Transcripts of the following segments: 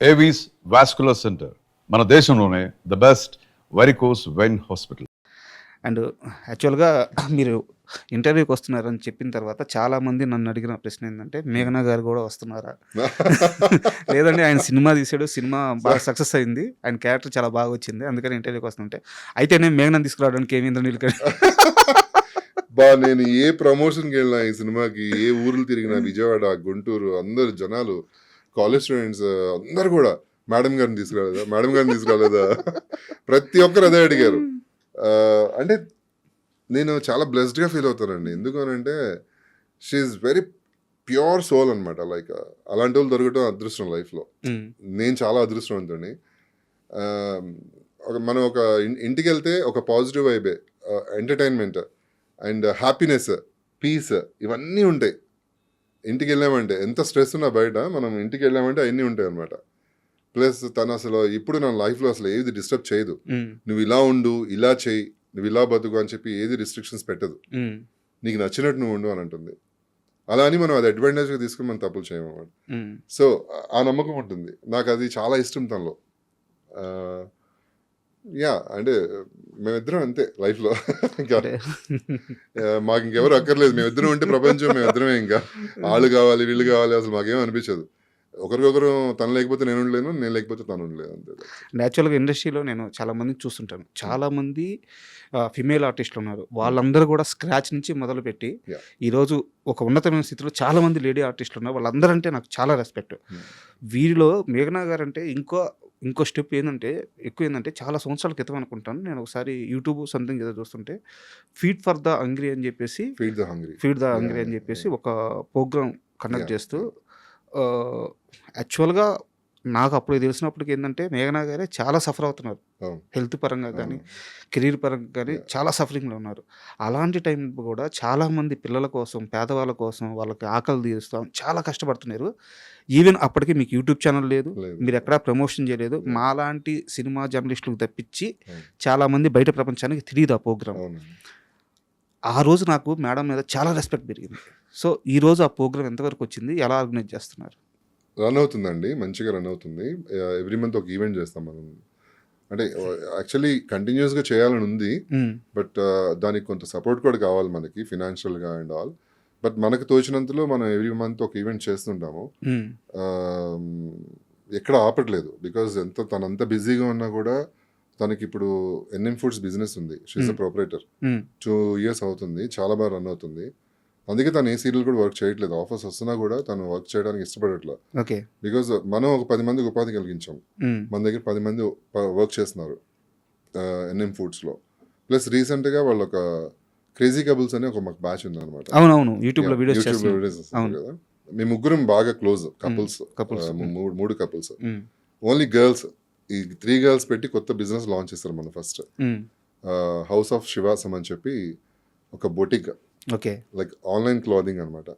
Avis vascular centre మన దేశంలోనే the best varicose vein hospital. And యాక్చువల్గా మీరు ఇంటర్వ్యూకి వస్తున్నారని చెప్పిన తర్వాత చాలామంది నన్ను అడిగిన ప్రశ్న ఏంటంటే మేఘనా గారు కూడా వస్తున్నారా లేదంటే ఆయన సినిమా తీసాడు, సినిమా బాగా సక్సెస్ అయింది, ఆయన క్యారెక్టర్ చాలా బాగా వచ్చింది, అందుకని ఇంటర్వ్యూకి వస్తుంటే అయితే నేను మేఘనాని తీసుకురావడానికి ఏమైందో నీళ్ళకి నేను ఏ ప్రమోషన్కి వెళ్ళినా ఈ సినిమాకి, ఏ ఊర్లు తిరిగినా, విజయవాడ, గుంటూరు, అందరు జనాలు, కాలేజ్ స్టూడెంట్స్ అందరు కూడా మేడం గారిని తీసుకురాలేదా ప్రతి ఒక్కరు అదే అడిగారు. అంటే నేను చాలా బ్లెస్డ్గా ఫీల్ అవుతానండి. ఎందుకనంటే షీఈ్ వెరీ ప్యూర్ సోల్ అనమాట. లైక్ అలాంటి వాళ్ళు దొరకటం అదృష్టం లైఫ్లో. నేను చాలా అదృష్టవంతుడిని. మనం ఒక ఇంటికి వెళ్తే ఒక పాజిటివ్ వైబే, ఎంటర్టైన్మెంట్ అండ్ హ్యాపీనెస్, పీస్ ఇవన్నీ ఉంటాయి. ఇంటికి వెళ్ళామంటే ఎంత స్ట్రెస్ ఉన్నా బయట మనం ఇంటికి వెళ్ళామంటే అవన్నీ ఉంటాయి అనమాట. ప్లస్ తను అసలు ఇప్పుడు నా లైఫ్లో అసలు ఏది డిస్టర్బ్ చేయదు. నువ్వు ఇలా ఉండు, ఇలా చేయి, నువ్వు ఇలా బతుకు అని చెప్పి ఏది రిస్ట్రిక్షన్స్ పెట్టదు. నీకు నచ్చినట్టు నువ్వు ఉండు అని అంటుంది. అలా అని మనం అది అడ్వాంటేజ్గా తీసుకుని మనం తప్పులు చేయమన్నమాట. సో ఆ నమ్మకం ఉంటుంది నాకు, అది చాలా ఇష్టం తనలో. అంటే మేమిద్దరం అంతే లైఫ్లో. ఇంకా మాకు ఇంకెవరు అక్కర్లేదు, మేమిద్దరం ఉంటే ప్రపంచం మేమిద్దరమే. ఇంకా వాళ్ళు కావాలి, వీళ్ళు కావాలి, అసలు మాకేం అనిపించదు. ఒకరికొకరు తను లేకపోతే నేను ఉండలేను, నేను లేకపోతే తను ఉండలేదు అంతే. యాక్చువల్గా ఇండస్ట్రీలో నేను చాలామందిని చూస్తుంటాను, చాలామంది ఫిమేల్ ఆర్టిస్టులు ఉన్నారు. వాళ్ళందరూ కూడా స్క్రాచ్ నుంచి మొదలుపెట్టి ఈరోజు ఒక ఉన్నతమైన స్థితిలో చాలామంది లేడీ ఆర్టిస్టులు ఉన్నారు. వాళ్ళందరూ అంటే నాకు చాలా రెస్పెక్ట్. వీరిలో మేఘనా గారు అంటే ఇంకో స్టెప్ ఏంటంటే ఎక్కువ ఏంటంటే చాలా సంవత్సరాల క్రితం అనుకుంటాను, నేను ఒకసారి యూట్యూబ్ సంథింగ్ ఏదో చూస్తుంటే ఫీడ్ ద హంగ్రీ అని చెప్పేసి ఒక ప్రోగ్రామ్ కండక్ట్ చేస్తూ యాక్చువల్గా నాకు అప్పుడు తెలిసినప్పటికి ఏంటంటే మేఘనా గారే చాలా సఫర్ అవుతున్నారు, హెల్త్ పరంగా కానీ కెరీర్ పరంగా కానీ చాలా సఫరింగ్లో ఉన్నారు. అలాంటి టైం కూడా చాలామంది పిల్లల కోసం, పేదవాళ్ళ కోసం, వాళ్ళకి ఆకలి తీరుస్తాం చాలా కష్టపడుతున్నారు. ఈవెన్ అప్పటికి మీకు యూట్యూబ్ ఛానల్ లేదు, మీరు ఎక్కడా ప్రమోషన్ చేయలేదు. మాలాంటి సినిమా జర్నలిస్టులకు తప్పించి చాలామంది బయట ప్రపంచానికి తెలియదు ఆ ప్రోగ్రామ్. ఆ రోజు నాకు మేడం మీద చాలా రెస్పెక్ట్ పెరిగింది. సో ఈరోజు ఆ ప్రోగ్రామ్ ఎంతవరకు వచ్చింది, ఎలా ఆర్గనైజ్ చేస్తున్నారు? రన్ అవుతుందండి, మంచిగా రన్ అవుతుంది. ఎవ్రీ మంత్ ఒక ఈవెంట్ చేస్తాం మనం. అంటే యాక్చువల్లీ కంటిన్యూస్గా చేయాలని ఉంది, బట్ దానికి కొంత సపోర్ట్ కూడా కావాలి మనకి, ఫినాన్షియల్గా అండ్ ఆల్. బట్ మనకు తోచినంతలో మనం ఎవ్రీ మంత్ ఒక ఈవెంట్ చేస్తుంటాము. ఎక్కడ ఆపట్లేదు, బికాజ్ తనంత బిజీగా ఉన్నా కూడా తనకి ఇప్పుడు ఎన్ఎం ఫుడ్స్ బిజినెస్ ఉంది. షీఈస్ అ ప్రొపరేటర్. 2 years అవుతుంది, చాలా బాగా రన్ అవుతుంది. అందుకే తను ఏ సీరియల్ కూడా వర్క్ చేయట్లేదు. ఆఫర్స్ వస్తున్నా కూడా తను వర్క్ చేయడానికి ఇష్టపడట్లేదు. బికాజ్ మనం ఒక 10 మందికి ఉపాధి కలిగించాం. మన దగ్గర 10 మంది వర్క్ చేస్తున్నారు ఎన్ఎం ఫుడ్స్లో. ప్లస్ రీసెంట్గా వాళ్ళు ఒక క్రేజీ కపుల్స్ అని ఒక మాకు బ్యాచ్ ఉంది అనమాట. అవునవును, యూట్యూబ్లో వీడియోస్ కదా. మేము ముగ్గురం బాగా close couples, 3 couples. Only girls, ఈ 3 girls పెట్టి కొత్త బిజినెస్ లాంచ్ చేస్తారు మనం. ఫస్ట్ హౌస్ ఆఫ్ శివాసం అని చెప్పి ఒక బొటిక్, లైక్ ఆన్లైన్ క్లాదింగ్ అనమాట.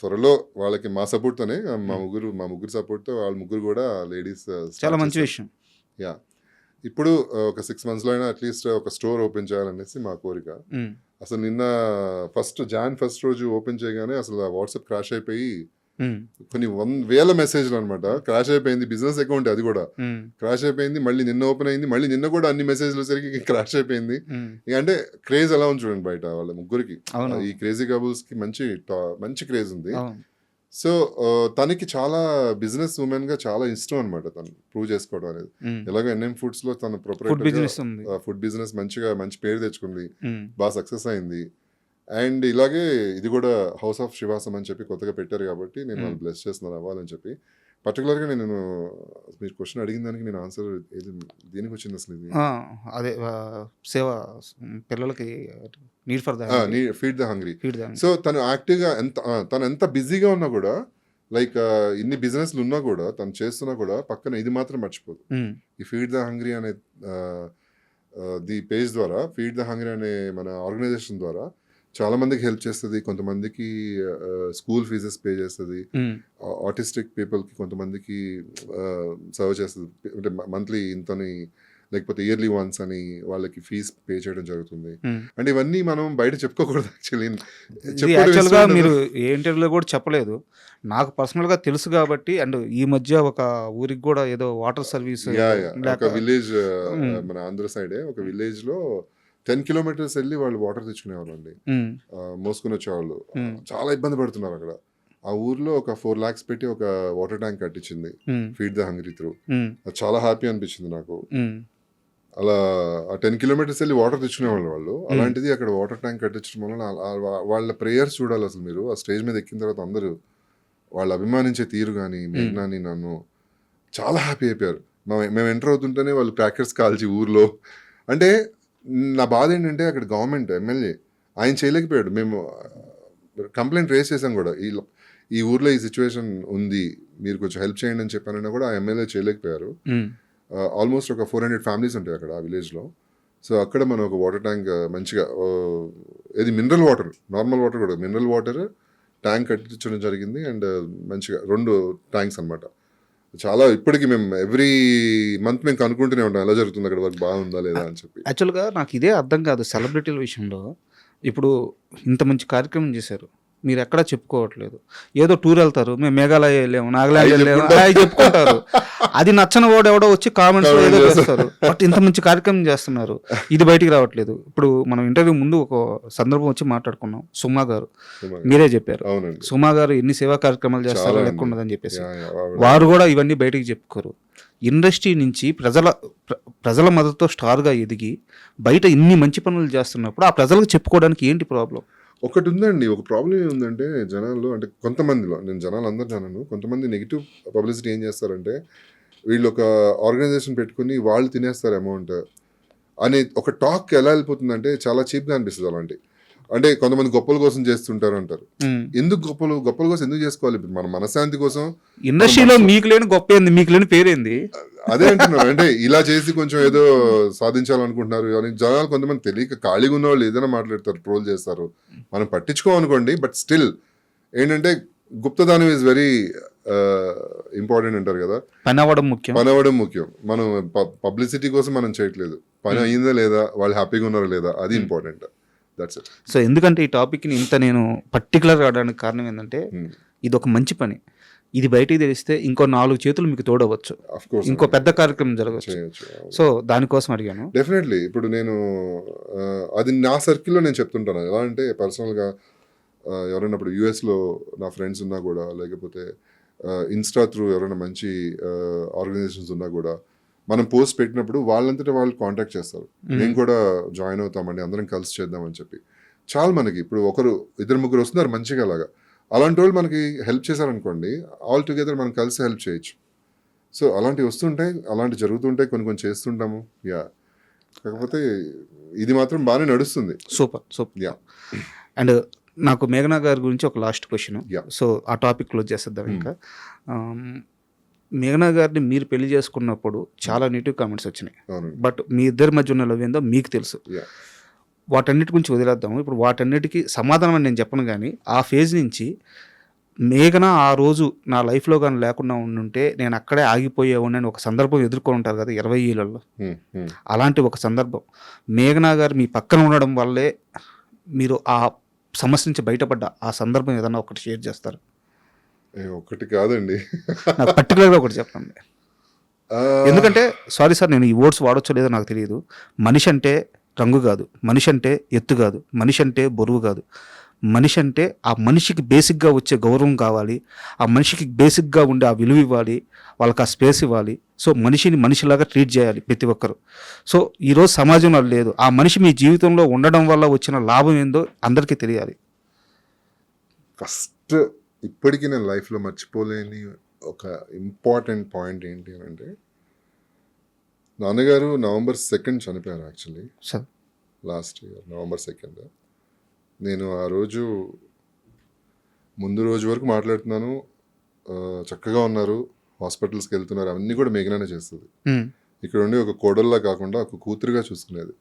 త్వరలో వాళ్ళకి మా సపోర్ట్ తోనే, మా ముగ్గురు సపోర్ట్ తో వాళ్ళ ముగ్గురు కూడా లేడీస్. చాలా మంచి విషయం. ఇప్పుడు ఒక 6 months లో అయినా అట్లీస్ట్ ఒక స్టోర్ ఓపెన్ చేయాలనేసి మా కోరిక. అసలు నిన్న Jan 1st రోజు ఓపెన్ చేయగానే అసలు వాట్సాప్ క్రాష్ అయిపోయి కొన్ని 1,000 మెసేజ్లు అనమాట. క్రాష్ అయిపోయింది, బిజినెస్ అకౌంట్ అది కూడా క్రాష్ అయిపోయింది. మళ్ళీ నిన్న ఓపెన్ అయింది, మళ్ళీ నిన్న కూడా అన్ని మెసేజ్లు సరికి క్రాష్ అయిపోయింది. ఇక అంటే క్రేజ్ ఎలా ఉంది చూడండి బయట వాళ్ళ ముగ్గురికి. ఈ క్రేజీ కపుల్స్ కి మంచి క్రేజ్ ఉంది. సో తనకి చాలా బిజినెస్ ఉమెన్ గా చాలా ఇష్టం అనమాట, తను ప్రూవ్ చేసుకోవడం అనేది. ఎలాగో ఎన్ఎం ఫుడ్స్ లో తన ప్రొపరేటర్ ఫుడ్ బిజినెస్ మంచి పేరు తెచ్చుకుంది, బాగా సక్సెస్ అయింది. అండ్ ఇలాగే ఇది కూడా హౌస్ ఆఫ్ శివాసం అని చెప్పి కొత్తగా పెట్టారు కాబట్టి నేను వాళ్ళు బ్లెస్ చేస్తున్నాను అవ్వాలని చెప్పి. పర్టికులర్గా నేను మీరు క్వశ్చన్ అడిగిన దానికి నేను ఆన్సర్ దేనికి వచ్చింది అసలు ఇది? అదే సేవ పిల్లలకి ఫీడ్ ద హంగ్రీ. సో తను యాక్టివ్గా తను ఎంత బిజీగా ఉన్నా కూడా, లైక్ ఇన్ని బిజినెస్లు ఉన్నా కూడా, తను చేస్తున్నా కూడా పక్కన ఇది మాత్రం మర్చిపోదు. ఈ ఫీడ్ ద హంగ్రీ అనే ది పేజ్ ద్వారా, ఫీడ్ ద హంగ్రీ అనే మన ఆర్గనైజేషన్ ద్వారా చాలా మందికి హెల్ప్ చేస్తుంది. కొంతమందికి స్కూల్ ఫీజెస్ పే చేస్తుంది, ఆటిస్టిక్ పీపుల్కి కొంతమందికి సర్వ్ చేస్తుంది. అంటే మంత్లీ ఇంతని లేకపోతే ఇయర్లీ వన్స్ అని వాళ్ళకి ఫీజ్ పే చేయడం జరుగుతుంది. ఉమ్. అంటే ఇవన్నీ మనం బయట చెప్పుకోకూడదు యాక్చువల్లీ. ఇది యాక్చువల్గా మీరు ఏ ఇంటర్వ్యూలో కూడా చెప్పలేదు, నాకు పర్సనల్గా తెలుసు కాబట్టి. అండ్ ఈ మధ్య ఒక ఊరికి కూడా ఏదో వాటర్ సర్వీస్ ఒక విలేజ్ మన ఆంధ్ర సైడే ఒక విలేజ్ లో 10 కిలోమీటర్స్ వెళ్ళి వాళ్ళు వాటర్ తెచ్చుకునేవాళ్ళు అండి, మోసుకుని వచ్చేవాళ్ళు. చాలా ఇబ్బంది పడుతున్నారు అక్కడ. ఆ ఊర్లో ఒక 4 lakhs పెట్టి ఒక వాటర్ ట్యాంక్ కట్టించింది, ఫీడ్ ద హంగ్రీ త్రూ. అది చాలా హ్యాపీ అనిపించింది నాకు. అలా ఆ 10 kilometers వెళ్ళి వాటర్ తెచ్చుకునేవాళ్ళు వాళ్ళు. అలాంటిది అక్కడ వాటర్ ట్యాంక్ కట్టించడం వల్ల వాళ్ళ ప్రేయర్స్ చూడాలి అసలు మీరు. ఆ స్టేజ్ మీద ఎక్కిన తర్వాత అందరూ వాళ్ళు అభిమానించే తీరు కానీ మేఘనాని నన్ను చాలా హ్యాపీ అయిపోయారు. మేము ఎంటర్ అవుతుంటేనే వాళ్ళు క్రాకర్స్ కాల్చి ఊర్లో. అంటే నా బాధ ఏంటంటే అక్కడ గవర్నమెంట్ ఎమ్మెల్యే ఆయన చేయలేకపోయాడు. మేము కంప్లైంట్ రేస్ చేసాం కూడా, ఈ ఊర్లో ఈ సిచ్యువేషన్ ఉంది, మీరు కొంచెం హెల్ప్ చేయండి అని చెప్పానన్నా కూడా ఆ ఎమ్మెల్యే చేయలేకపోయారు. ఆల్మోస్ట్ ఒక 400 ఫ్యామిలీస్ ఉంటాయి అక్కడ ఆ విలేజ్లో. సో అక్కడ మనం ఒక వాటర్ ట్యాంక్ మంచిగా ఇది మినరల్ వాటర్, నార్మల్ వాటర్ కూడా మినరల్ వాటర్ ట్యాంక్ కట్టించడం జరిగింది. అండ్ మంచిగా 2 ట్యాంక్స్ అనమాట. చాలా ఇప్పటికీ మేము ఎవ్రీ మంత్ మేము కనుక్కుంటూనే ఉంటాం ఎలా జరుగుతుంది అక్కడ వర్క్, బాగుందా లేదా అని చెప్పి. యాక్చువల్గా నాకు ఇదే అర్థం కాదు సెలబ్రిటీల విషయంలో. ఇప్పుడు ఇంత మంచి కార్యక్రమం చేశారు, మీరు ఎక్కడా చెప్పుకోవట్లేదు. ఏదో టూర్ వెళ్తారు, మేము మేఘాలయ వెళ్ళాము, నాగాలాండ్ వెళ్ళాము, అవి చెప్పుకుంటారు. అది నచ్చని వాడు ఎవడో వచ్చి కామెంట్స్ ఏదో చేస్తారు. బట్ ఇంత మంచి కార్యక్రమం చేస్తున్నారు, ఇది బయటికి రావట్లేదు. ఇప్పుడు మనం ఇంటర్వ్యూ ముందు ఒక సందర్భం వచ్చి మాట్లాడుకున్నాం, సుమా గారు మీరే చెప్పారు, సుమా గారు ఎన్ని సేవా కార్యక్రమాలు చేస్తారో లెక్క ఉండదని చెప్పేసి. వారు కూడా ఇవన్నీ బయటికి చెప్పుకోరు. ఇండస్ట్రీ నుంచి ప్రజల మద్దతుతో స్టార్గా ఎదిగి బయట ఇన్ని మంచి పనులు చేస్తున్నప్పుడు ఆ ప్రజలకు చెప్పుకోవడానికి ఏంటి ప్రాబ్లం? ఒకటి ఉందండి, ఒక ప్రాబ్లం ఏముందంటే జనాల్లో, అంటే కొంతమందిలో, నేను జనాలు అందరు జనాలు, కొంతమంది నెగిటివ్ పబ్లిసిటీ ఏం చేస్తారంటే వీళ్ళు ఒక ఆర్గనైజేషన్ పెట్టుకుని వాళ్ళు తినేస్తారు అమౌంట్ అనే ఒక టాక్ ఎలా వెళ్ళిపోతుందంటే చాలా చీప్గా అనిపిస్తుంది. అలాంటి అంటే కొంతమంది గొప్పల కోసం చేస్తుంటారు అంటారు. ఎందుకు గొప్పల కోసం ఎందుకు చేసుకోవాలి? మన మనశ్శాంతి కోసం. ఇండస్ట్రీలో మీకు లేని గొప్ప ఏంది, మీకు లేని పేరేంది? అదే అంటున్నారు. అంటే ఇలా చేసి కొంచెం ఏదో సాధించాలనుకుంటున్నారు అని జనాలు కొంతమంది తెలియక ఖాళీగా ఉన్న వాళ్ళు ఏదైనా మాట్లాడతారు, ట్రోల్ చేస్తారు. మనం పట్టించుకోమనుకోండి, బట్ స్టిల్ ఏంటంటే గుప్తదానం ఈజ్ వెరీ ఇంపార్టెంట్ అంటారు కదా. పని అవ్వడం ముఖ్యం. మనం పబ్లిసిటీ కోసం మనం చేయట్లేదు, పని అయిందా లేదా, వాళ్ళు హ్యాపీగా ఉన్నారా లేదా, అది ఇంపార్టెంట్. That's it. సో ఎందుకంటే ఈ టాపిక్ని ఇంత నేను పర్టికులర్ అవడానికి కారణం ఏంటంటే ఇది ఒక మంచి పని. ఇది బయటికి తెలిస్తే ఇంకో 4 చేతులు మీకు తోడవచ్చు, ఇంకో పెద్ద కార్యక్రమం జరగవచ్చు. సో దానికోసం అడిగాను. డెఫినెట్లీ. ఇప్పుడు నేను అది నా సర్కిల్లో నేను చెప్తుంటాను. ఎలా అంటే పర్సనల్గా ఎవరైనా ఇప్పుడు యూఎస్లో నా ఫ్రెండ్స్ ఉన్నా కూడా, లేకపోతే ఇన్స్టా త్రూ ఎవరైనా మంచి ఆర్గనైజేషన్స్ ఉన్నా కూడా, మనం పోస్ట్ పెట్టినప్పుడు వాళ్ళంతటా వాళ్ళు కాంటాక్ట్ చేస్తారు, మేము కూడా జాయిన్ అవుతామండి, అందరం కలిసి చేద్దామని చెప్పి. చాలా మనకి ఇప్పుడు 1-2-3 వస్తున్నారు మంచిగా అలాగా. అలాంటి వాళ్ళు మనకి హెల్ప్ చేశారనుకోండి, ఆల్ టుగెదర్ మనం కలిసి హెల్ప్ చేయొచ్చు. సో అలాంటివి వస్తుంటాయి, అలాంటి జరుగుతుంటాయి, కొన్ని చేస్తుంటాము. కాకపోతే ఇది మాత్రం బాగానే నడుస్తుంది. సూపర్. అండ్ నాకు మేఘనా గారి గురించి ఒక లాస్ట్ క్వశ్చన్. సో ఆ టాపిక్ క్లోజ్ చేసేద్దాం. ఇంకా మేఘనా గారిని మీరు పెళ్లి చేసుకున్నప్పుడు చాలా నెగిటివ్ కామెంట్స్ వచ్చినాయి, బట్ మీ ఇద్దరి మధ్య ఉన్న లవ్ ఏందో మీకు తెలుసు. వాటన్నిటి గురించి వదిలేద్దాము. ఇప్పుడు వాటన్నిటికీ సమాధానం అని నేను చెప్పను, కానీ ఆ ఫేజ్ నుంచి మేఘన ఆ రోజు నా లైఫ్లో కానీ లేకుండా ఉండుంటే నేను అక్కడే ఆగిపోయేవాడిని అని ఒక సందర్భం ఎదుర్కొని ఉంటారు కదా 20 ఏళ్లలో. అలాంటి ఒక సందర్భం మేఘనా గారు మీ పక్కన ఉండడం వల్లే మీరు ఆ సమస్య నుంచి బయటపడ్డ ఆ సందర్భం ఏదన్నా ఒకటి షేర్ చేస్తారు? ఒకటి కాదండి, నాకు పర్టికులర్గా ఒకటి చెప్పండి. ఎందుకంటే సారీ సార్, నేను ఈ వర్డ్స్ వాడొచ్చో లేదో నాకు తెలియదు. మనిషి అంటే రంగు కాదు, మనిషి అంటే ఎత్తు కాదు, మనిషి అంటే బరువు కాదు. మనిషి అంటే ఆ మనిషికి బేసిక్గా వచ్చే గౌరవం కావాలి, ఆ మనిషికి బేసిక్గా ఉండే ఆ విలువ ఇవ్వాలి, వాళ్ళకి ఆ స్పేస్ ఇవ్వాలి. సో మనిషిని మనిషిలాగా ట్రీట్ చేయాలి ప్రతి ఒక్కరు. సో ఈరోజు సమాజంలో లేదు. ఆ మనిషి మీ జీవితంలో ఉండడం వల్ల వచ్చిన లాభం ఏందో అందరికీ తెలియాలి. ఫస్ట్ ఇప్పటికీ నేను లైఫ్లో మర్చిపోలేని ఒక ఇంపార్టెంట్ పాయింట్ ఏంటి అంటే, నాన్నగారు November 2nd చనిపోయారు actually, last year November 2nd. నేను ఆ రోజు ముందు రోజు వరకు మాట్లాడుతున్నాను, చక్కగా ఉన్నారు, హాస్పిటల్స్కి వెళ్తున్నారు, అవన్నీ కూడా మేఘనానే చేస్తుంది. ఇక్కడ ఉండి ఒక కోడల్లా కాకుండా ఒక కూతురుగా చూసుకునేది.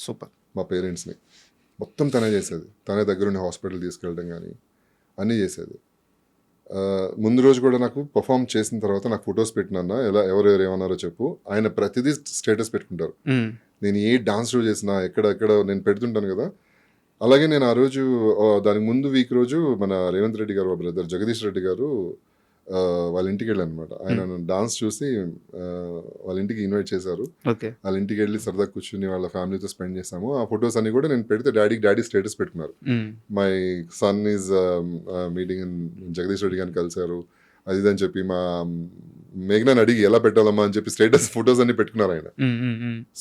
సూపర్. మా పేరెంట్స్ని మొత్తం తనే చేసేది, తనే దగ్గరుండి హాస్పిటల్ తీసుకెళ్ళడం కానీ అన్నీ చేసేది. ముందు రోజు కూడా నాకు పర్ఫామ్ చేసిన తర్వాత నాకు ఫొటోస్ పెట్టినా ఎవరెవరు ఏమన్నారో చెప్పు. ఆయన ప్రతిదీ స్టేటస్ పెట్టుకుంటారు. నేను ఏ డాన్స్ షో చేసినా ఎక్కడ నేను పెడుతుంటాను కదా. అలాగే నేను ఆ రోజు దానికి ముందు వీక్ రోజు మన రేవంత్ రెడ్డి గారు బ్రదర్ జగదీష్ రెడ్డి గారు వాళ్ళ ఇంటికి వెళ్ళాను అనమాట. ఆయన డాన్స్ చూసి వాళ్ళ ఇంటికి ఇన్వైట్ చేశారు. ఓకే. వాళ్ళ ఇంటికి వెళ్ళి సరదా కూర్చుని వాళ్ళ ఫ్యామిలీతో స్పెండ్ చేసాము. ఆ ఫొటోస్ అన్ని కూడా నేను పెడితే డాడీ స్టేటస్ పెట్టుకున్నారు. My son is meeting Jagadish Reddy గారిని కలిశారు అది ఇది అని చెప్పి మా మేఘనాని అడిగి ఎలా పెట్టాలమ్మా అని చెప్పి స్టేటస్ ఫొటోస్ అన్ని పెట్టుకున్నారు ఆయన.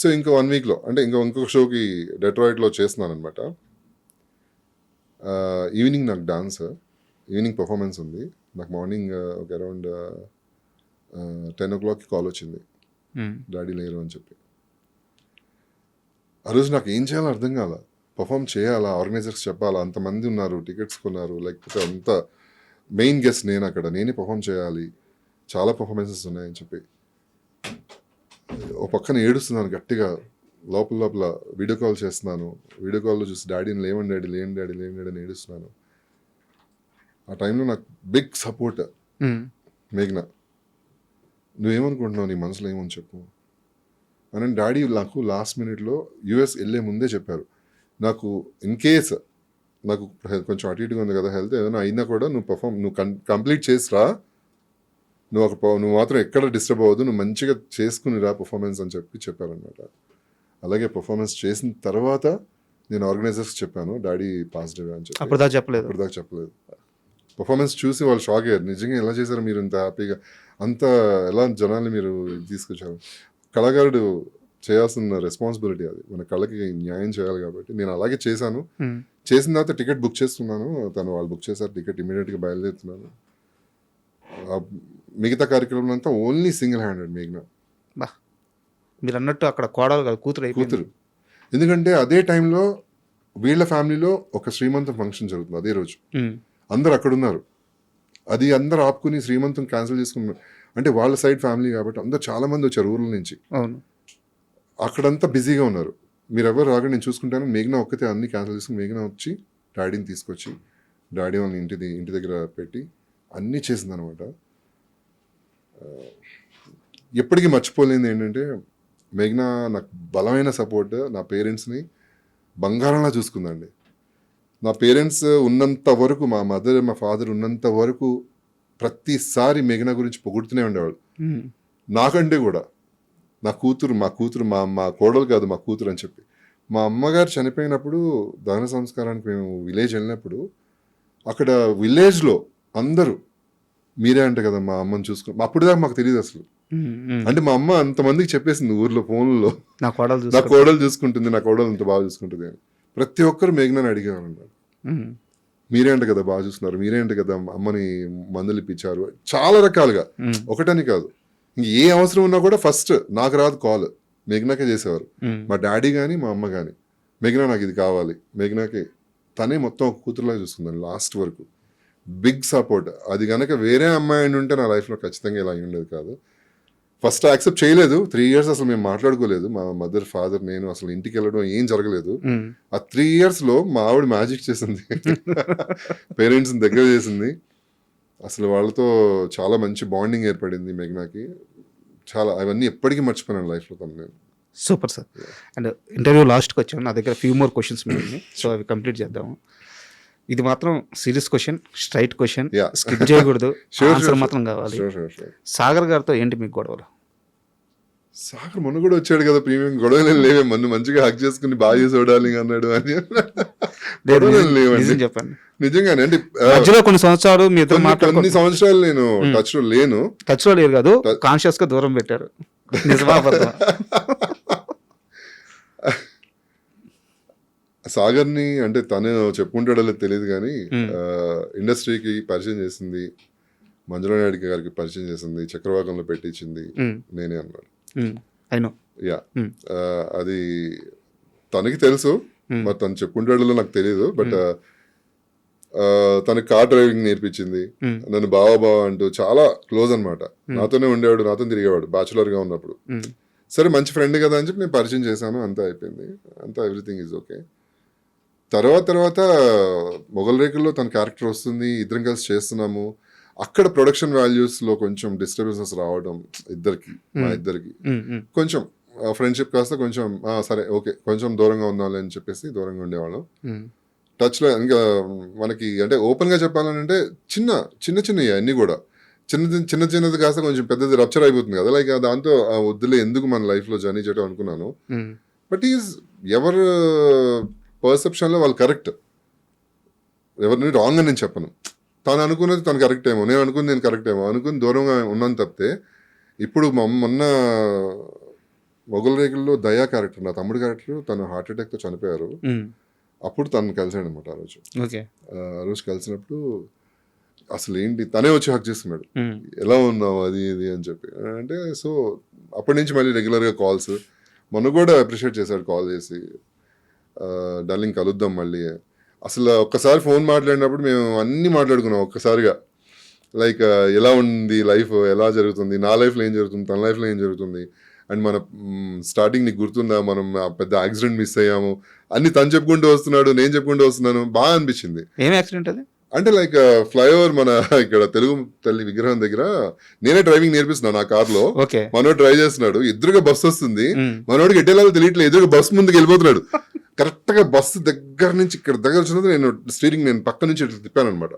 సో ఇంకో 1 వీక్లో అంటే ఇంకొక షోకి డెట్రాయిట్లో చేస్తున్నాను అనమాట. ఈవినింగ్ నాకు ఈవినింగ్ పర్ఫార్మెన్స్ ఉంది. నాకు మార్నింగ్ ఒక అరౌండ్ 10 o'clock కాల్ వచ్చింది, డాడీ లేరు అని చెప్పి. ఆ రోజు నాకు ఏం చేయాలో అర్థం కాల. పర్ఫామ్ చేయాలా, ఆర్గనైజర్స్ చెప్పాలా, అంతమంది ఉన్నారు, టికెట్స్ కొన్నారు, లేకపోతే అంత మెయిన్ గెస్ట్ నేను అక్కడ, నేనే పర్ఫామ్ చేయాలి, చాలా పర్ఫార్మెన్సెస్ ఉన్నాయని చెప్పి ఒక పక్కన ఏడుస్తున్నాను గట్టిగా. లోపల వీడియో కాల్ చేస్తున్నాను. వీడియో కాల్లో చూసి డాడీని లేని డాడీ అని ఏడుస్తున్నాను. ఆ టైంలో నాకు బిగ్ సపోర్ట్ మేఘ్నా. నువ్వేమనుకుంటున్నావు, నీ మనసులో ఏమని చెప్పు అని డాడీ నాకు లాస్ట్ మినిట్లో యూఎస్ వెళ్ళే ముందే చెప్పారు. నాకు ఇన్ కేస్ నాకు కొంచెం అటు ఇటుగా ఉంది కదా హెల్త్, ఏదైనా అయినా కూడా నువ్వు కంప్లీట్ చేసిరా, నువ్వు మాత్రం ఎక్కడ డిస్టర్బ్ అవ్వదు, నువ్వు మంచిగా చేసుకునిరా పర్ఫార్మెన్స్ అని చెప్పారనమాట. అలాగే పర్ఫార్మెన్స్ చేసిన తర్వాత నేను ఆర్గనైజర్స్ చెప్పాను డాడీ పాజిటివ్ అని చెప్పి. అప్పటిదాకా చెప్పలేదు. పర్ఫార్మెన్స్ చూసి వాళ్ళు షాక్ అయ్యారు. నిజంగా ఎలా చేశారు మీరు ఇంత హ్యాపీగా, అంత ఎలా జనాల్ని మీరు తీసుకొచ్చారు. కళాకారుడు చేయాల్సిన రెస్పాన్సిబిలిటీ అది, మన కళకి న్యాయం చేయాలి కాబట్టి నేను అలాగే చేశాను. చేసిన తర్వాత టికెట్ బుక్ చేస్తున్నాను, వాళ్ళు బుక్ చేశారు టికెట్, ఇమీడియట్గా బయలుదేరుతున్నాను. మిగతా కార్యక్రమం అంతా ఓన్లీ సింగిల్ హ్యాండెడ్ మేఘ్నా. మీరు అన్నట్టు అక్కడ కోడలు కాదు, కూతురు. ఎందుకంటే అదే టైంలో వీళ్ళ ఫ్యామిలీలో ఒక శ్రీమంతం ఫంక్షన్ జరుగుతుంది అదే రోజు. అందరు అక్కడ ఉన్నారు. అది అందరు ఆపుకుని శ్రీమంతం క్యాన్సిల్ చేసుకున్నారు. అంటే వాళ్ళ సైడ్ ఫ్యామిలీ కాబట్టి అందరు చాలా మంది వచ్చారు ఊర్ల నుంచి. అక్కడంతా బిజీగా ఉన్నారు. మీరు ఎవరు రాగా నేను చూసుకుంటాను. మేఘ్నా ఒక్కతే అన్ని క్యాన్సిల్ చేసుకుని మేఘ్నా వచ్చి డాడీని తీసుకొచ్చి డాడీ వాళ్ళని ఇంటి దగ్గర పెట్టి అన్నీ చేసింది అనమాట. ఎప్పటికీ మర్చిపోలేనిది ఏంటంటే మేఘ్నా నాకు బలమైన సపోర్ట్. నా పేరెంట్స్ని బంగారంలా చూసుకుందండి. నా పేరెంట్స్ ఉన్నంత వరకు, మా మదర్ మా ఫాదర్ ఉన్నంత వరకు ప్రతిసారి మేఘ్నా గురించి పొగుడుతూనే ఉండేవాళ్ళు. నాకంటే కూడా మా కూతురు మా కోడలు కాదు, మా కూతురు అని చెప్పి. మా అమ్మగారు చనిపోయినప్పుడు దహన సంస్కారానికి మేము విలేజ్ వెళ్ళినప్పుడు అక్కడ విలేజ్లో అందరూ మీరే అంట కదా మా అమ్మని చూసుకుని, అప్పుడు దాకా మాకు తెలియదు అసలు. అంటే మా అమ్మ అంతమందికి చెప్పేసింది ఊర్లో ఫోన్లో, నా కోడలు చూసుకుంటుంది, నా కోడలు అంత బాగా చూసుకుంటుంది అని. ప్రతి ఒక్కరు మేఘ్నాని అడిగేవారు అన్నాడు, మీరేంట కదా బాగా చూస్తున్నారు, మీరేంట కదా అమ్మని మందులు ఇప్పించారు, చాలా రకాలుగా. ఒకటని కాదు, ఇంక ఏ అవసరం ఉన్నా కూడా ఫస్ట్ నాకు రాదు కాల్, మేఘ్నాకే చేసేవారు. మా డాడీ కానీ మా అమ్మ కానీ, మేఘ్నా నాకు ఇది కావాలి, మేఘ్నాకి తనే మొత్తం ఒక కూతురులాగా చూసుకుందాను లాస్ట్ వరకు. Big support. అది కనుక వేరే అమ్మాయి ఉంటే నా లైఫ్లో ఖచ్చితంగా ఇలా ఉండేది కాదు. ఫస్ట్ యాక్సెప్ట్ చేయలేదు. 3 years అసలు మేము మాట్లాడుకోలేదు. మా మదర్ ఫాదర్ నేను అసలు ఇంటికి వెళ్ళడం ఏం జరగలేదు. ఆ 3 yearsలో మా ఆవిడ మ్యాజిక్ చేసింది, పేరెంట్స్ని దగ్గర చేసింది. అసలు వాళ్ళతో చాలా మంచి బాండింగ్ ఏర్పడింది మేఘ్నాకి. చాలా అవన్నీ ఎప్పటికీ మర్చిపోయాను లైఫ్లో తను నేను. Super sir. అండ్ ఇంటర్వ్యూ లాస్ట్కి వచ్చాము, నా దగ్గర ఫ్యూ మోర్ క్వశ్చన్స్ ఉన్నాయి, సో అవి కంప్లీట్ చేద్దాము. ఇది మాత్రం serious question, straight question, skip చేయకూడదు, ఆన్సర్ మాత్రం కావాలి. సాగర్ గారితో ఏంటి మీకు గొడవలు? సాగర్ మొన్న కూడా వచ్చాడు కదా ప్రీమియం, గొడవలు లేవే, మొన్న మంచిగా హక్ చేసుకుని బాగా చేసి చూడాలి అన్నాడు అని. చెప్పండి నిజంగానే. అంటే మధ్యలో కొన్ని సంవత్సరాలు మీ ఇద్దరు కొన్ని సంవత్సరాలు నేను టచ్ లో లేరు కాదు, కాన్షియస్ గా దూరం పెట్టారు. నిజమా? సాగర్ని అంటే తను చెప్పుకుంటాడో తెలియదు కానీ ఇండస్ట్రీకి పరిచయం చేసింది, మంజులా నాయుడు గారికి పరిచయం చేసింది, చక్రవాకంలో పెట్టించింది నేనే అన్నాడు. యా, అది తనకి తెలుసు, మరి తను చెప్పుకుంటాడో నాకు తెలియదు. బట్ తనకి కార్ డ్రైవింగ్ నేర్పించింది, నన్ను బావా అంటూ చాలా క్లోజ్ అనమాట. నాతోనే ఉండేవాడు, నాతో తిరిగేవాడు బ్యాచులర్ గా ఉన్నప్పుడు. సరే మంచి ఫ్రెండ్ కదా అని చెప్పి నేను పరిచయం చేశాను, అంతా అయిపోయింది, అంతా ఎవ్రీథింగ్ ఈజ్ ఓకే. తర్వాత మొగల్ రేకుల్లో తన క్యారెక్టర్ వస్తుంది, ఇద్దరం కలిసి చేస్తున్నాము. అక్కడ ప్రొడక్షన్ వాల్యూస్లో కొంచెం డిస్టర్బెన్సెస్ రావడం ఇద్దరికి మా ఇద్దరికి కొంచెం ఫ్రెండ్షిప్ కాస్త కొంచెం సరే ఓకే కొంచెం దూరంగా ఉందాం అని చెప్పేసి దూరంగా ఉండేవాళ్ళం. టచ్లో ఇంకా మనకి అంటే ఓపెన్గా చెప్పాలంటే చిన్నవి అన్నీ కూడా చిన్నది కాస్త కొంచెం పెద్దది రప్చర్ అయిపోతుంది కదా, లైక్ దాంతో వద్దులే ఎందుకు మన లైఫ్లో జర్నీ చేయడం అనుకున్నాను. బట్ ఎవరు పర్సెప్షన్లో వాళ్ళు కరెక్ట్, ఎవరిని రాంగ్ అని నేను చెప్పను. తను అనుకున్నది తను కరెక్ట్ ఏమో, నేను అనుకుని నేను కరెక్ట్ ఏమో అనుకుని దూరంగా ఉన్నాను తప్పితే. ఇప్పుడు మొన్న మొగల్ రేకుల్లో దయా క్యారెక్టర్, నా తమ్ముడు క్యారెక్టర్, తను హార్ట్ అటాక్తో చనిపోయారు. అప్పుడు తను కలిసాడు అనమాట ఆ రోజు. ఆ రోజు కలిసినప్పుడు అసలు ఏంటి తనే వచ్చి హక్ చేస్తున్నాడు, ఎలా ఉన్నావు అది ఇది అని చెప్పి. అంటే సో అప్పటి నుంచి మళ్ళీ రెగ్యులర్గా కాల్స్, మొన్న కూడా అప్రిషియేట్ చేశాడు కాల్ చేసి, డార్లింగ్ కలుద్దాం మళ్ళీ. అసలు ఒక్కసారి ఫోన్ మాట్లాడినప్పుడు మేము అన్నీ మాట్లాడుకున్నాం ఒక్కసారిగా, లైక్ ఎలా ఉంది లైఫ్, ఎలా జరుగుతుంది, నా లైఫ్లో ఏం జరుగుతుంది, తన లైఫ్లో ఏం జరుగుతుంది, అండ్ మన స్టార్టింగ్ నీకు గుర్తుందా మనం పెద్ద యాక్సిడెంట్ మిస్ అయ్యాము అన్ని తను చెప్పుకుంటూ వస్తున్నాడు, నేను చెప్పుకుంటూ వస్తున్నాను. బాగా అనిపించింది. ఏం యాక్సిడెంట్ అది? అంటే లైక్ ఫ్లైఓవర్ మన ఇక్కడ తెలుగు తల్లి విగ్రహం దగ్గర నేనే డ్రైవింగ్ నేర్పిస్తున్నాను నా కార్లో, మనోడు డ్రైవ్ చేస్తున్నాడు, ఎదురుగా బస్సు వస్తుంది, మనోడికి ఎట్టేలాగా తెలియట్లేదు, ఎదురుగా బస్సు ముందుకు వెళ్ళిపోతున్నాడు. కరెక్ట్ గా బస్సు దగ్గర నుంచి ఇక్కడ దగ్గర వచ్చినది నేను స్టీరింగ్ నేను పక్క నుంచి ఇట్లా తిప్పాను అనమాట.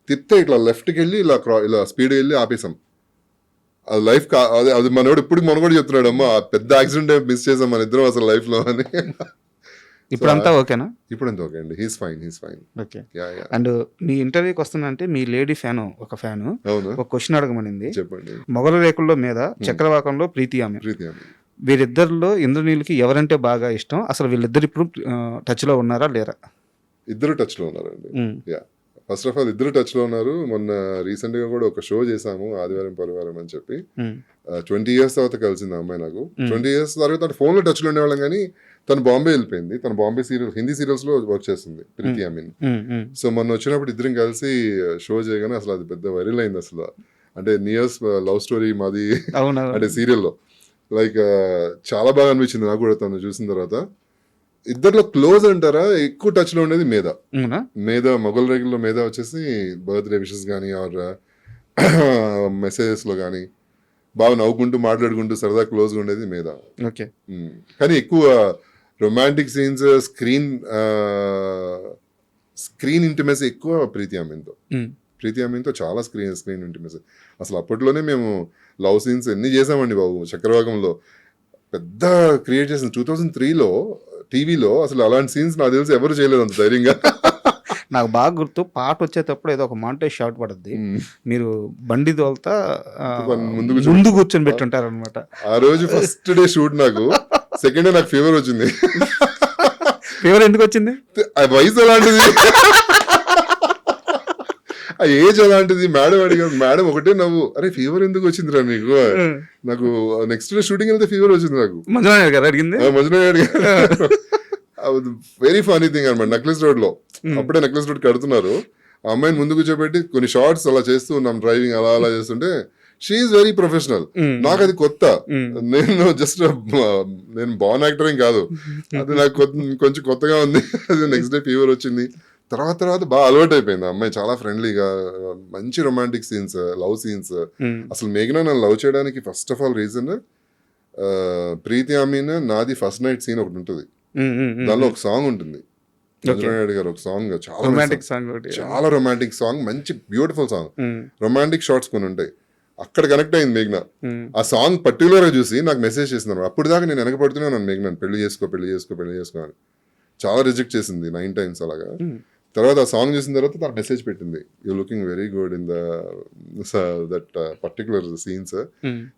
తిప్పితే ఇట్లా లెఫ్ట్కి వెళ్ళి ఇలా స్పీడ్ వెళ్ళి ఆపేసాం. అది లైఫ్ అది మనోడు ఇప్పుడు మన కూడా చెప్తున్నాడు, అమ్మా పెద్ద యాక్సిడెంట్ మిస్ చేసాం మన ఇద్దరం అసలు లైఫ్ లో అని. ఇప్పుడంతా ఓకేనా? ఇప్పుడంతా ఓకే అండి, హీస్ ఫైన్. ఓకే. అండ్ మీ ఇంటర్వ్యూకి వస్తుందంటే మీ లేడీ ఫ్యాన్ ఒక క్వశ్చన్ అడగమనింది. చెప్పండి. మొగల రేకుల్లో మీద, చక్రవాకంలో ప్రీతి ఆమె, వీరిద్దరిలో ఇంద్రనీళ్ళకి ఎవరంటే బాగా ఇష్టం? అసలు వీళ్ళిద్దరు ఇప్పుడు టచ్ లో ఉన్నారా లేరా? ఇద్దరు టచ్ లో ఉన్నారండి. ఫస్ట్ ఆఫ్ ఆల్ ఇద్దరు టచ్ లో ఉన్నారు. మొన్న రీసెంట్ గా కూడా ఒక షో చేసాము, ఆదివారం పరివారం అని చెప్పి. 20 years తర్వాత కలిసింది ఆ అమ్మాయి నాకు. 20 years తర్వాత తన ఫోన్ లో టచ్ లో ఉండేవాళ్ళం కానీ తను బాంబే వెళ్ళిపోయింది. తను బాంబే హిందీ సీరియల్స్ లో వర్క్ చేస్తుంది, ప్రీతి అమీన్. సో మొన్న వచ్చినప్పుడు ఇద్దరం కలిసి షో చేయగానే అసలు అది పెద్ద వైరల్ అయింది అసలు. అంటే నియర్స్ లవ్ స్టోరీ మాది అంటే సీరియల్లో, లైక్ చాలా బాగా అనిపించింది నాకు కూడా తను చూసిన తర్వాత. ఇద్దరిలో క్లోజ్ అంటారా, ఎక్కువ టచ్ లో ఉండేది మేధ మొగల్ రేకుల్లో మేధ వచ్చేసి బర్త్డే విషెస్ కానీ ఆర్ మెసేజెస్ లో కానీ బాగా నవ్వుకుంటూ మాట్లాడుకుంటూ సరదా క్లోజ్గా ఉండేది మేధ. కానీ ఎక్కువ రొమాంటిక్ సీన్స్, స్క్రీన్ ఇంటిమసీ ఎక్కువ ప్రీతి అమీన్తో చాలా స్క్రీన్ ఇంటిమసీ. అసలు అప్పట్లోనే మేము లవ్ సీన్స్ ఎన్ని చేసామండి బాబు. చక్రవాకంలో పెద్ద క్రియేట్ చేసిన 2003లో టీవీలో. అసలు అలాంటి సీన్స్ నాకు తెలిసి ఎవరు చేయలేదు అంత ధైర్యంగా. నాకు బాగా గుర్తు, పాట వచ్చేటప్పుడు ఏదో ఒక మాంటేజ్ షాట్ పడుద్ది, మీరు బండి తోలుతా ముందు కూర్చొని పెట్టుంటారు అనమాట. ఆ రోజు ఫస్ట్ డే షూట్, నాకు సెకండ్ డే నాకు ఫీవర్ వచ్చింది. ఫీవర్ ఎందుకు వచ్చింది? వయసు అలాంటిది, ఆ ఏజ్ అలాంటిది. మేడం అడిగారు, మేడం ఒకటే నవ్వు, అరే ఫీవర్ ఎందుకు వచ్చిందిరా నీకు? నాకు నెక్స్ట్ డే షూటింగ్ వెళ్తే ఫీవర్ వచ్చింది నాకు. మంజునాథ్ గారు అడిగింది. వెరీ ఫనీ థింగ్ అనమాట. నెక్లెస్ రోడ్ లో అప్పుడే నెక్లెస్ రోడ్ కడుతున్నారు, ఆ అమ్మాయిని ముందు కూర్చోబెట్టి కొన్ని షార్ట్స్ అలా చేస్తూ ఉన్నాం, డ్రైవింగ్ అలా చేస్తుంటే షీఈస్ వెరీ ప్రొఫెషనల్. నాకు అది కొత్త, నేను జస్ట్ నేను బాన్ యాక్టర్ ఏం కాదు, అది నాకు కొంచెం కొత్తగా ఉంది. అది నెక్స్ట్ డే ఫీవర్ వచ్చింది. తర్వాత బాగా అలవాటు అయిపోయింది. అమ్మాయి చాలా ఫ్రెండ్లీగా, మంచి రొమాంటిక్ సీన్స్, లవ్ సీన్స్. అసలు మేఘనా నన్ను లవ్ చేయడానికి ఫస్ట్ ఆఫ్ ఆల్ రీజన్, ప్రీతి అమీన్ నాది ఫస్ట్ నైట్ సీన్ ఒకటి ఉంటుంది, దానిలో ఒక సాంగ్ ఉంటుంది, చంద్రనాయుడు గారు ఒక సాంగ్, చాలా రొమాంటిక్ సాంగ్, మంచి బ్యూటిఫుల్ సాంగ్, రొమాంటిక్ షార్ట్స్ కొన్ని ఉంటాయి. అక్కడ కనెక్ట్ అయింది మేఘనా. ఆ సాంగ్ పర్టికులర్ గా చూసి నాకు మెసేజ్ చేసింది. అప్పుడు దాకా నేను వెనకపడుతున్నాను మేఘనా, పెళ్లి చేసుకో అని. చాలా రిజెక్ట్ చేసింది 9 times అలాగా. తర్వాత ఆ సాంగ్ చూసిన తర్వాత తన మెసేజ్ పెట్టింది, you looking very good in that particular scenes,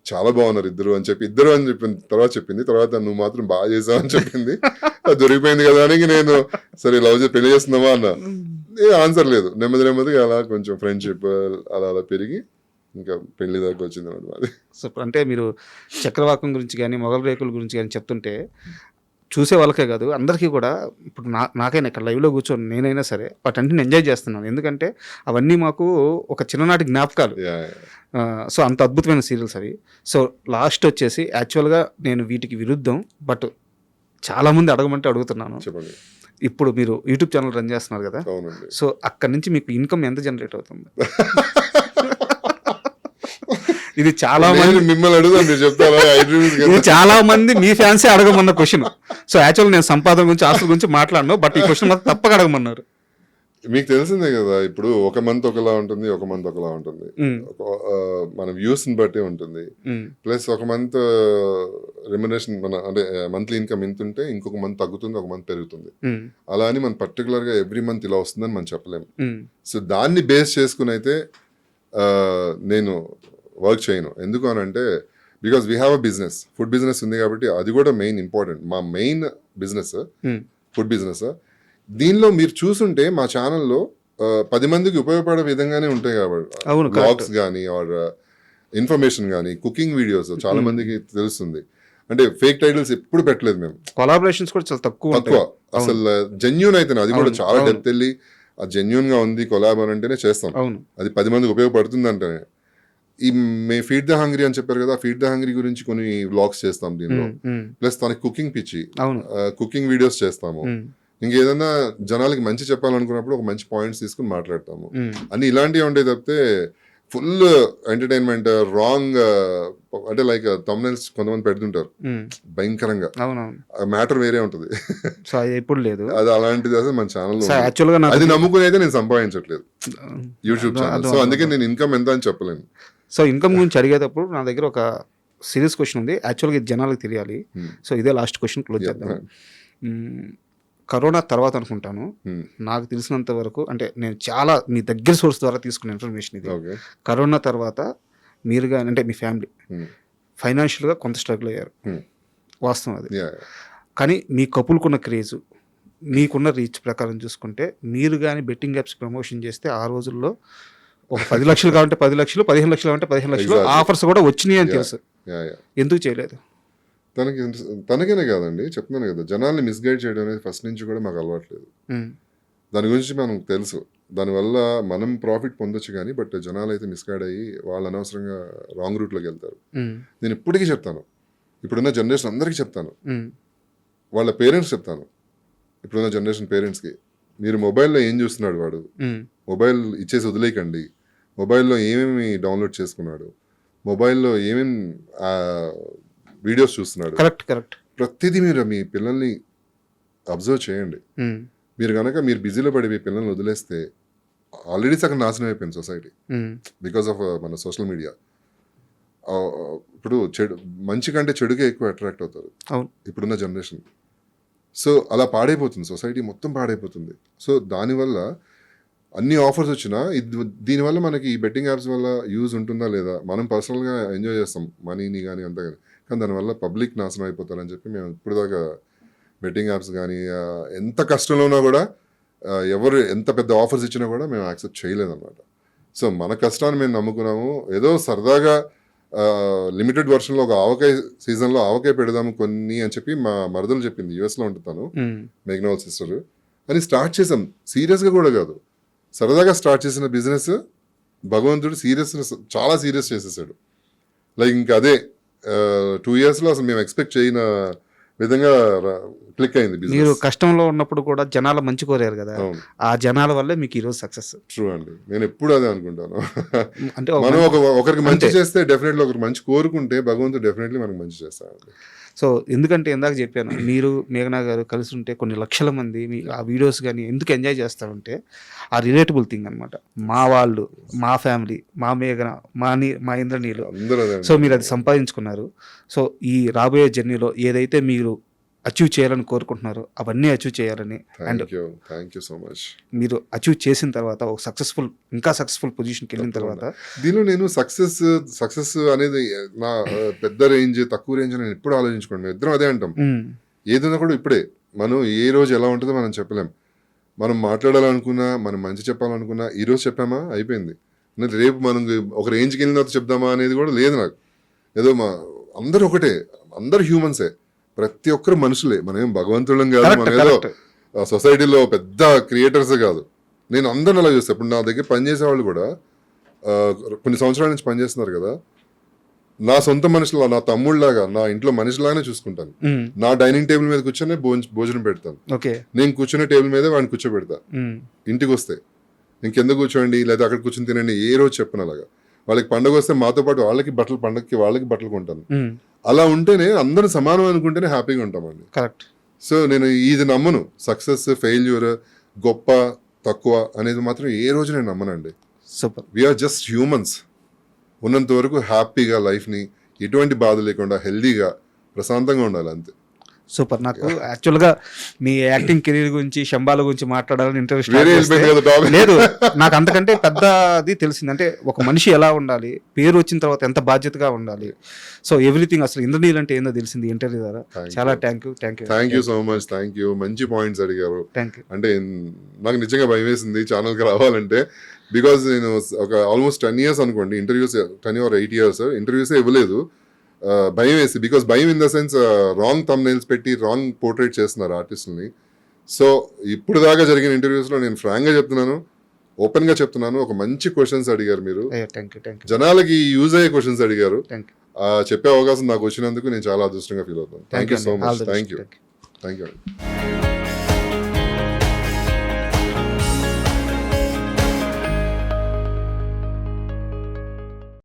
చాలా బాగున్నారు ఇద్దరు అని చెప్పిన తర్వాత చెప్పింది. తర్వాత నువ్వు మాత్రం బాగా చేసావు అని చెప్పింది. అది దొరికిపోయింది కదా అని నేను సరే పెళ్లి చేస్తున్నావా అన్న. ఆన్సర్ లేదు. నెమ్మదిగా అలా కొంచెం ఫ్రెండ్షిప్ అలా పెరిగి ఇంకా పెళ్లి దాకా వచ్చింది అన్నమాట మాది. సో అంటే మీరు చక్రవాకం గురించి కానీ మొగల్ రేకుల గురించి కానీ చెప్తుంటే చూసే వాళ్ళకే కాదు అందరికీ కూడా, ఇప్పుడు నాకైనా ఇక్కడ లైవ్లో కూర్చొని నేనైనా సరే వాటన్నిటిని ఎంజాయ్ చేస్తున్నాను. ఎందుకంటే అవన్నీ మాకు ఒక చిన్ననాటి జ్ఞాపకాలు. సో అంత అద్భుతమైన సీరియల్స్ అవి. సో లాస్ట్ వచ్చేసి యాక్చువల్గా నేను వీటికి విరుద్ధం, బట్ చాలామంది అడగమంటే అడుగుతున్నాను. ఇప్పుడు మీరు యూట్యూబ్ ఛానల్ రన్ చేస్తున్నారు కదా, సో అక్కడ నుంచి మీకు ఇన్కమ్ ఎంత జనరేట్ అవుతుంది? ఇది చాలా మంది నేను మిమ్మల్ని అడుగుదాం, మీరు చెప్తారా ఐ డ్రీమ్స్ ఇది చాలా మంది మీ ఫ్యాన్సే అడగమన్న క్వశ్చన్. సో యాక్చువల్ నేను సంపాదన గురించి ఆస్తుల గురించి మాట్లాడను, బట్ ఈ క్వశ్చన్ మాత్రం తప్పక అడగమన్నారు. మీకు తెలిసిందే కదా, ఇప్పుడు ఒక మంత్ ఒకలా ఉంటుంది, ఒక మంత్ ఒకలా ఉంటుంది. మన వ్యూస్ ని బట్టి ఉంటుంది. ప్లస్ ఒక మంత్ రెమ్యునరేషన్ మన అంటే మంత్లీ ఇన్కమ్ ఇంత ఉంటే ఇంకొక మంత్ తగ్గుతుంది, ఒక మంత్ పెరుగుతుంది. అలా అని మనం పర్టికులర్ గా ఎవ్రీ మంత్ ఇలా వస్తుందని మనం చెప్పలేము. సో దాన్ని బేస్ చేసుకుని అయితే నేను వర్క్ చేయను. ఎందుకు అని అంటే because we have a business, food business ఉంది కాబట్టి అది కూడా మెయిన్ ఇంపార్టెంట్. మా మెయిన్ బిజినెస్ ఫుడ్ బిజినెస్. దీనిలో మీరు చూసుంటే మా ఛానల్లో 10 మందికి ఉపయోగపడే విధంగానే ఉంటాయి కాబట్టి, బ్లాగ్స్ కానీ ఆర్ ఇన్ఫర్మేషన్ కానీ, కుకింగ్ వీడియోస్ చాలా మందికి తెలుస్తుంది. అంటే ఫేక్ టైటిల్స్ ఎప్పుడు పెట్టలేదు మేము. కొలాబరేషన్స్ కూడా చాలా తక్కువ అసలు జెన్యూన్ అయితే అది కూడా చాలా డెప్త్ వెళ్ళి అది జెన్యూన్ గా ఉంది కొలాబ్ అని అంటేనే చేస్తాం. అది 10 మందికి ఉపయోగపడుతుంది అంటేనే. ఈ ఫీడ్ ద హంగ్రీ అని చెప్పారు కదా, ఫీడ్ ద హంగ్రీ గురించి కొన్ని వ్లాగ్స్ చేస్తాం దీనిలో. ప్లస్ తనకి కుకింగ్ పిచ్చి, కుకింగ్ వీడియోస్ చేస్తాము. ఇంకేదన్నా జనాలకి మంచి చెప్పాలనుకున్నప్పుడు ఒక మంచి పాయింట్స్ తీసుకుని మాట్లాడతాము. అన్ని ఇలాంటివి ఉండే తప్పితే ఫుల్ ఎంటర్టైన్మెంట్ రాంగ్ అంటే లైక్ థంబ్నెయిల్స్ కొంతమంది పెడుతుంటారు భయంకరంగా, మ్యాటర్ వేరే ఉంటది. ఎప్పుడు లేదు అది అలాంటిది అసలు మన ఛానల్ అది నమ్ముకుని అయితే నేను సంపాదించట్లేదు యూట్యూబ్ ఛానల్. సో అందుకే నేను ఇన్కమ్ ఎంత అని చెప్పలేను. సో ఇన్కమ్ గురించి అడిగేటప్పుడు నా దగ్గర ఒక సీరియస్ క్వశ్చన్ ఉంది, యాక్చువల్గా ఇది జనాలకు తెలియాలి. సో ఇదే లాస్ట్ క్వశ్చన్ క్లోజ్ చేద్దాం. కరోనా తర్వాత అనుకుంటాను, నాకు తెలిసినంత వరకు, అంటే నేను చాలా మీ దగ్గర సోర్స్ ద్వారా తీసుకున్న ఇన్ఫర్మేషన్ ఇది. కరోనా తర్వాత మీరు కానీ అంటే మీ ఫ్యామిలీ ఫైనాన్షియల్గా కొంత స్ట్రగుల్ అయ్యారు, వాస్తవం అది. కానీ మీ కపుల్కున్న క్రేజు, మీకున్న రీచ్ ప్రకారం చూసుకుంటే మీరు కానీ బెట్టింగ్ యాప్స్ ప్రమోషన్ చేస్తే ఆ రోజుల్లో ఒక 10 లక్షలు కావాలంటే 10 లక్షలు, 15 లక్షలు కావాలంటే 15 లక్షలు ఆఫర్స్ కూడా వచ్చినాయి అని తెలుసు. ఎందుకు చేయలేదు? తనకేనే కాదండి, చెప్తున్నాను కదా, జనాల్ని మిస్గైడ్ చేయడం అనేది ఫస్ట్ నుంచి కూడా మాకు అలవాట్లేదు. దాని గురించి మనకు తెలుసు, దానివల్ల మనం ప్రాఫిట్ పొందొచ్చు కానీ బట్ జనాలు అయితే మిస్గైడ్ అయ్యి వాళ్ళు అనవసరంగా రాంగ్ రూట్లోకి వెళ్తారు. నేను ఇప్పటికీ చెప్తాను, ఇప్పుడున్న జనరేషన్ అందరికీ చెప్తాను, వాళ్ళ పేరెంట్స్ చెప్తాను, ఇప్పుడున్న జనరేషన్ పేరెంట్స్కి, మీరు మొబైల్లో ఏం చూస్తున్నాడు వాడు, మొబైల్ ఇచ్చేసి వదిలేయకండి. మొబైల్లో ఏమేమి డౌన్లోడ్ చేసుకున్నాడు, మొబైల్లో ఏమేమి వీడియోస్ చూస్తున్నాడు, కరెక్ట్ ప్రతిదీ మీరు మీ పిల్లల్ని అబ్జర్వ్ చేయండి. మీరు కనుక మీరు బిజీలో పడి మీ పిల్లల్ని వదిలేస్తే ఆల్రెడీ సగం నాశనం అయిపోయింది సొసైటీ బికాస్ ఆఫ్ మన సోషల్ మీడియా. ఇప్పుడు మంచి కంటే చెడుకే ఎక్కువ అట్రాక్ట్ అవుతారు ఇప్పుడున్న జనరేషన్. సో అలా పాడైపోతుంది సొసైటీ, మొత్తం పాడైపోతుంది. సో దానివల్ల అన్ని ఆఫర్స్ వచ్చినా దీనివల్ల మనకి ఈ బెట్టింగ్ యాప్స్ వల్ల యూజ్ ఉంటుందా లేదా, మనం పర్సనల్గా ఎంజాయ్ చేస్తాం మనీని కానీ అంతా కానీ, కానీ దానివల్ల పబ్లిక్ నాశనం అయిపోతారని చెప్పి మేము ఇప్పుడు దాకా బెట్టింగ్ యాప్స్ కానీ ఎంత కష్టంలో ఉన్నా కూడా ఎవరు ఎంత పెద్ద ఆఫర్స్ ఇచ్చినా కూడా మేము యాక్సెప్ట్ చేయలేదన్నమాట. సో మన కష్టాన్ని మేము నమ్ముకున్నాము. ఏదో సరదాగా లిమిటెడ్ వర్షన్లో ఒక ఆవకాయ సీజన్లో ఆవకాయ పెడదాము కొన్ని అని చెప్పి మా మరదలు చెప్పింది, యూఎస్లో ఉంటున్నాను, మేఘ్నోల్ సిస్టర్, అని స్టార్ట్ చేసాం. సీరియస్గా కూడా కాదు, సరదాగా స్టార్ట్ చేసిన బిజినెస్ భగవంతుడు చాలా సీరియస్ చేసేసాడు. లైక్ ఇంకా అదే 2 yearsలో అసలు మేము ఎక్స్పెక్ట్ చేయని విధంగా క్లిక్ అయింది బిజినెస్. మీరు కష్టంలో ఉన్నప్పుడు కూడా జనాలు మంచి కోరారు కదా, ఆ జనాల వల్లే మీకు ఈరోజు సక్సెస్. ట్రూ అండి, నేను ఎప్పుడు అదే అనుకుంటాను. అంటే మనం ఒకరికి మంచి చేస్తే డెఫినెట్లీ ఒకరికి మంచి కోరుకుంటే భగవంతుడు డెఫినెట్లీ మనకు మంచి చేస్తాడు. సో ఎందుకంటే ఇందాక చెప్పాను, మీరు మేఘనా గారు కలిసి ఉంటే కొన్ని లక్షల మంది మీ ఆ వీడియోస్ కానీ ఎందుకు ఎంజాయ్ చేస్తారంటే ఆ రిలేటబుల్ థింగ్ అనమాట. మా వాళ్ళు, మా ఫ్యామిలీ, మా మేఘన, మా ఇంద్రనీలు, సో మీరు అది సంపాదించుకున్నారు. సో ఈ రాబోయే జర్నీలో ఏదైతే మీరు అచీవ్ చేయాలని కోరుకుంటున్నారు అవన్నీ అచీవ్ చేయాలని, అండ్ మీరు అచీవ్ చేసిన తర్వాత ఒక ఇంకా సక్సెస్ఫుల్ పొజిషన్కి వెళ్ళిన తర్వాత దీనిలో నేను సక్సెస్ అనేది నా పెద్ద రేంజ్ తక్కువ రేంజ్ నేను ఎప్పుడు ఆలోచించుకోండి, ఇద్దరం అదే అంటాం. ఏదైనా కూడా ఇప్పుడే మనం ఏ రోజు ఎలా ఉంటుందో మనం చెప్పలేం. మనం మాట్లాడాలనుకున్నా, మనం మంచి చెప్పాలనుకున్నా ఈ రోజు చెప్పామా అయిపోయింది, రేపు మనం ఒక రేంజ్కి వెళ్ళిన తర్వాత చెప్దామా అనేది కూడా లేదు నాకు. ఏదో అందరూ ఒకటే, అందరు హ్యూమన్సే, ప్రతి ఒక్కరు మనుషులే, మనం ఏం భగవంతులం కాదు, మన ఏదో సొసైటీలో పెద్ద క్రియేటర్స్ కాదు. నేను అందరిని అలా చూస్తాను. ఇప్పుడు నా దగ్గర పనిచేసే వాళ్ళు కూడా కొన్ని సంవత్సరాల నుంచి పనిచేస్తున్నారు కదా, నా సొంత మనుషులా, నా తమ్ముళ్ళలాగా, నా ఇంట్లో మనిషిలాగానే చూసుకుంటాను. నా డైనింగ్ టేబుల్ మీద కూర్చొని భోజనం పెడతాను, నేను కూర్చునే టేబుల్ మీదే వాడిని కూర్చోబెడతా. ఇంటికి వస్తే ఇంకెందుకు కూర్చోండి లేదా అక్కడ కూర్చొని తినండి ఏ రోజు చెప్పను అలాగా. వాళ్ళకి పండగ వస్తే మాతో పాటు వాళ్ళకి బట్టలు కొంటాను. అలా ఉంటేనే అందరూ సమానం అనుకుంటేనే హ్యాపీగా ఉంటామండి. కరెక్ట్. సో నేను ఇది నమ్మను, సక్సెస్ ఫెయిల్యూర్ గొప్ప తక్కువ అనేది మాత్రం ఏ రోజు నేను నమ్మనండి. సూపర్. We are just humans. ఉన్నంత వరకు హ్యాపీగా లైఫ్ని ఎటువంటి బాధ లేకుండా హెల్దీగా ప్రశాంతంగా ఉండాలి అంతే. సూపర్. నాకు యాక్చువల్గా మీ యాక్టింగ్ కెరీర్ గురించి శంబాల గురించి మాట్లాడాలని ఇంట్రెస్ట్ వేరే వెళ్ళిపోయింది కదా టాపిక్. లేదు, నాకు అంతకంటే పెద్దది తెలిసింది. అంటే ఒక మనిషి ఎలా ఉండాలి, పేరు వచ్చిన తర్వాత ఎంత బాధ్యతగా ఉండాలి, సో ఎవ్రీథింగ్ అసలు ఇంద్రనీల్ అంటే ఏందో తెలిసింది ఇంటర్వ్యూ ద్వారా. చాలా thank you so much. Thank you. మంచి పాయింట్స్ అడిగారు. Thank you. అంటే నాకు నిజంగా భయం వేసింది ఛానల్కి రావాలంటే. బికాజ్ నేను ఒక ఆల్మోస్ట్ 10 years అనుకోండి ఇంటర్వ్యూస్, 10 or 8 years ఇంటర్వ్యూసే ఇవ్వలేదు. భయం వేసి, బికాస్ భయం in the sense wrong thumbnails పెట్టి రాంగ్ పోర్ట్రేట్ చేస్తున్నారు ఆర్టిస్టుల్ని. సో ఇప్పుడు దాకా జరిగిన ఇంటర్వ్యూస్లో నేను ఫ్రాంక్గా చెప్తున్నాను, ఓపెన్గా చెప్తున్నాను, ఒక మంచి క్వశ్చన్స్ అడిగారు మీరు. జనాలకి యూజ్ అయ్యే క్వశ్చన్స్ అడిగారు. చెప్పే అవకాశం నాకు వచ్చినందుకు నేను చాలా అదృష్టంగా ఫీల్ అవుతాను. Thank you so much. Thank you.